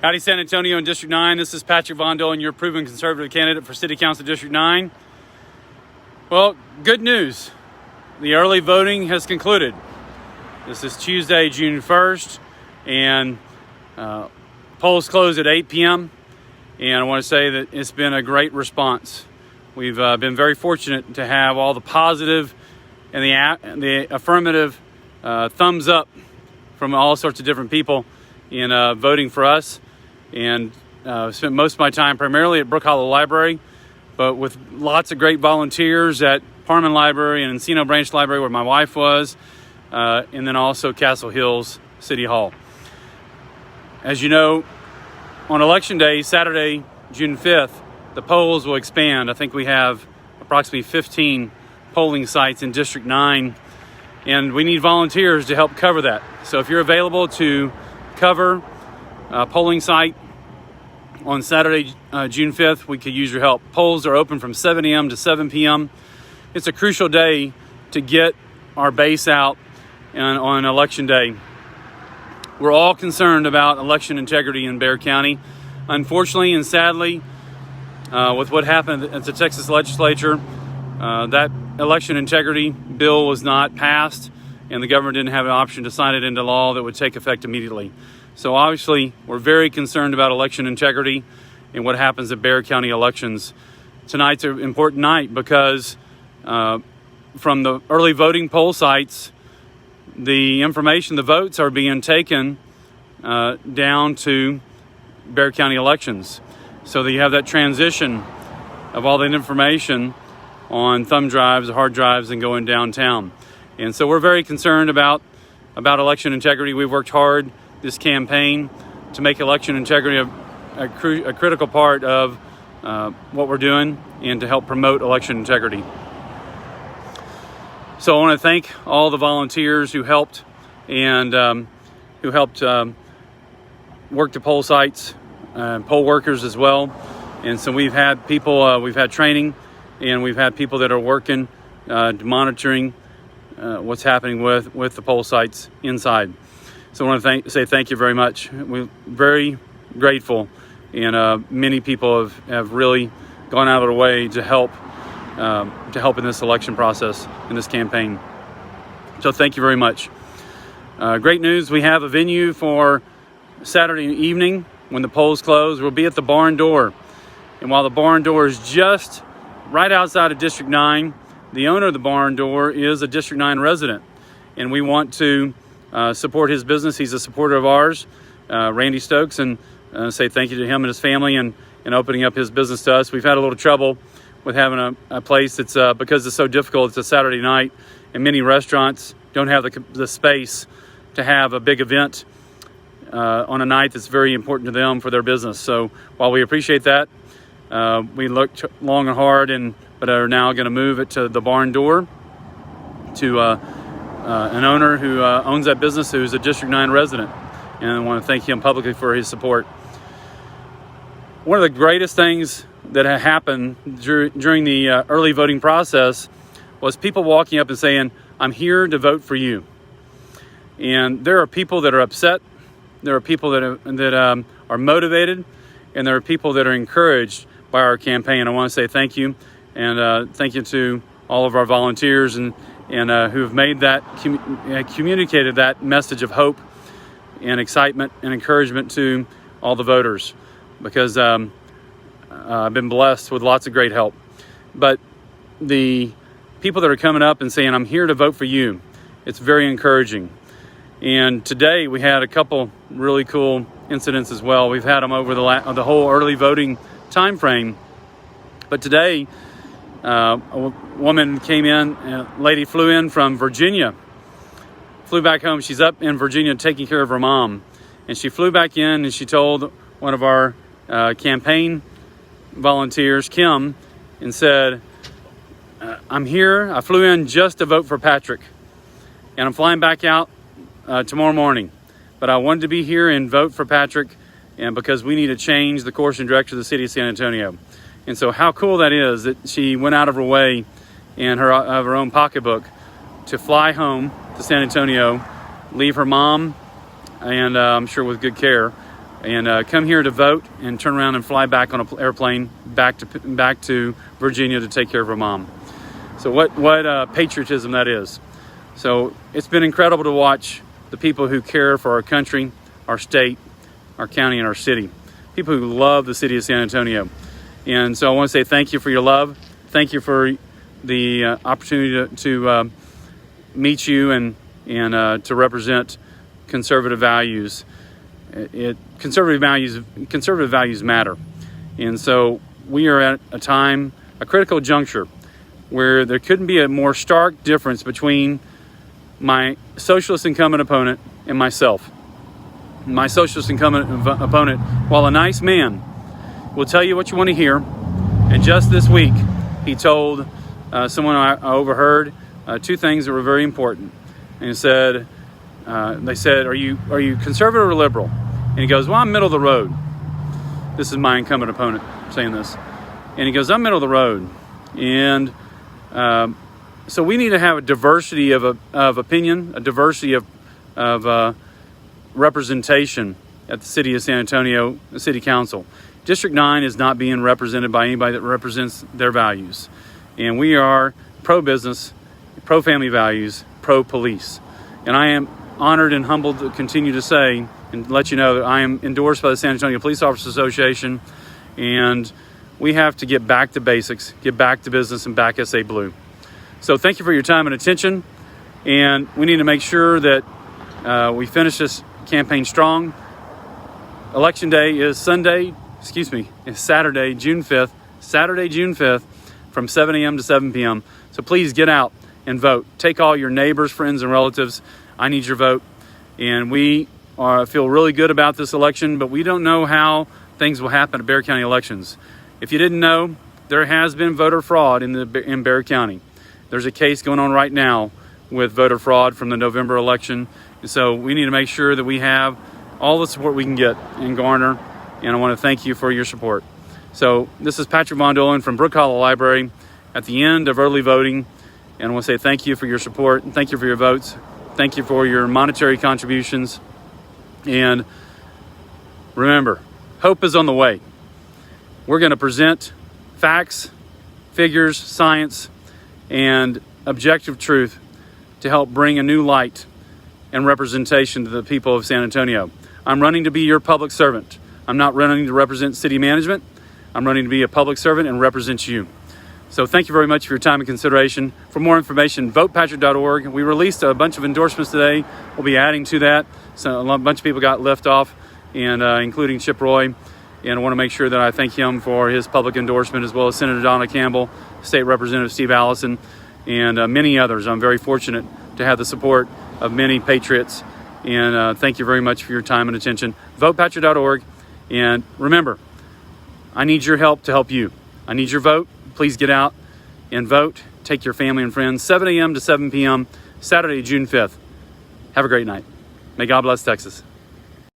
Howdy, San Antonio and District 9. This is Patrick Von Dohlen, your proven conservative candidate for City Council District 9. Well, good news. The early voting has concluded. This is Tuesday, June 1st, and polls close at 8 p.m. And I want to say that it's been a great response. We've been very fortunate to have all the positive and the affirmative thumbs up from all sorts of different people in voting for us. And spent most of my time primarily at Brook Hollow Library, but with lots of great volunteers at Parman Library and Encino Branch Library, where my wife was, and then also Castle Hills City Hall. As you know, on Election Day, Saturday, June 5th, the polls will expand. I think we have approximately 15 polling sites in District 9, and we need volunteers to help cover that. So if you're available to cover polling site on Saturday, June 5th, we could use your help. Polls are open from 7 a.m. to 7 p.m. It's a crucial day to get our base out on Election Day. We're all concerned about election integrity in Bexar County. Unfortunately and sadly, with what happened at the Texas legislature, that election integrity bill was not passed, and the government didn't have an option to sign it into law that would take effect immediately. So obviously, we're very concerned about election integrity and what happens at Bexar County elections. Tonight's an important night because from the early voting poll sites, the information, the votes are being taken down to Bexar County elections. So that you have that transition of all that information on thumb drives, hard drives, and going downtown. And so we're very concerned about election integrity. We've worked hard this campaign to make election integrity a critical part of what we're doing and to help promote election integrity. So I want to thank all the volunteers who helped and work the poll sites, poll workers as well. And so we've had people, we've had training, and we've had people that are working, monitoring what's happening with the poll sites inside. So I want to say thank you very much. We're very grateful, and many people have really gone out of their way to help in this election process, in this campaign. So thank you very much. Great news, we have a venue for Saturday evening when the polls close. We'll be at the Barn Door. And while the Barn Door is just right outside of District 9, the owner of the Barn Door is a District 9 resident. And we want to support his business. He's a supporter of ours, Randy Stokes, and say thank you to him and his family and opening up his business to us. We've had a little trouble with having a place that's, because it's so difficult, it's a Saturday night, and many restaurants don't have the space to have a big event on a night that's very important to them for their business. So while we appreciate that, we looked long and hard, but are now going to move it to the Barn Door to an owner who owns that business, who's a District 9 resident. And I want to thank him publicly for his support. One of the greatest things that had happened during the early voting process was people walking up and saying, "I'm here to vote for you." And there are people that are upset. There are people that are motivated, and there are people that are encouraged by our campaign. I want to say thank you, and thank you to all of our volunteers and who have made that, communicated that message of hope and excitement and encouragement to all the voters, because I've been blessed with lots of great help. But the people that are coming up and saying, "I'm here to vote for you," it's very encouraging. And today we had a couple really cool incidents as well. We've had them over the whole early voting time frame. But today, a woman came in, a lady flew in from Virginia, flew back home. She's up in Virginia taking care of her mom. And she flew back in and she told one of our campaign volunteers, Kim, and said, "I'm here, I flew in just to vote for Patrick. And I'm flying back out tomorrow morning. But I wanted to be here and vote for Patrick, and because we need to change the course and direction of the city of San Antonio." And so how cool that is that she went out of her way and of her own pocketbook to fly home to San Antonio, leave her mom, and I'm sure with good care, and come here to vote and turn around and fly back on an airplane back to Virginia to take care of her mom. So what patriotism that is. So it's been incredible to watch the people who care for our country, our state, our county, and our city. People who love the city of San Antonio. And so I want to say thank you for your love. Thank you for the opportunity to meet you and to represent conservative values. Conservative values matter. And so we are at a critical juncture where there couldn't be a more stark difference between my socialist incumbent opponent and myself. My socialist incumbent opponent, while a nice man, will tell you what you want to hear. And just this week, he told someone I overheard two things that were very important. And he said, they said, are you conservative or liberal? And he goes, well, I'm middle of the road. This is my incumbent opponent saying this. And he goes, I'm middle of the road. And so we need to have a diversity of opinion, a diversity of representation at the City of San Antonio, the City Council. District 9 is not being represented by anybody that represents their values. And we are pro-business, pro-family values, pro-police. And I am honored and humbled to continue to say and let you know that I am endorsed by the San Antonio Police Officers Association, and we have to get back to basics, get back to business, and back SA Blue. So thank you for your time and attention, and we need to make sure that we finish this campaign strong. Election day is Saturday, June 5th, from 7 a.m. to 7 p.m. So please get out and vote. Take all your neighbors, friends, and relatives. I need your vote. And we feel really good about this election, but we don't know how things will happen at Bexar County elections. If you didn't know, there has been voter fraud in Bexar County. There's a case going on right now with voter fraud from the November election. And so we need to make sure that we have all the support we can get and garner. And I want to thank you for your support. So this is Patrick Von Dohlen from Brook Hollow Library at the end of early voting. And I want to say thank you for your support and thank you for your votes. Thank you for your monetary contributions. And remember, hope is on the way. We're going to present facts, figures, science, and objective truth to help bring a new light and representation to the people of San Antonio. I'm running to be your public servant. I'm not running to represent city management. I'm running to be a public servant and represent you. So thank you very much for your time and consideration. For more information, votepatriotic.org. We released a bunch of endorsements today. We'll be adding to that. So a bunch of people got left off, and including Chip Roy. And I want to make sure that I thank him for his public endorsement, as well as Senator Donna Campbell, State Representative Steve Allison, and many others. I'm very fortunate to have the support of many patriots. And thank you very much for your time and attention. Votepatriotic.org. And remember, I need your help to help you. I need your vote. Please get out and vote. Take your family and friends. 7 a.m. to 7 p.m. Saturday, June 5th. Have a great night. May God bless Texas.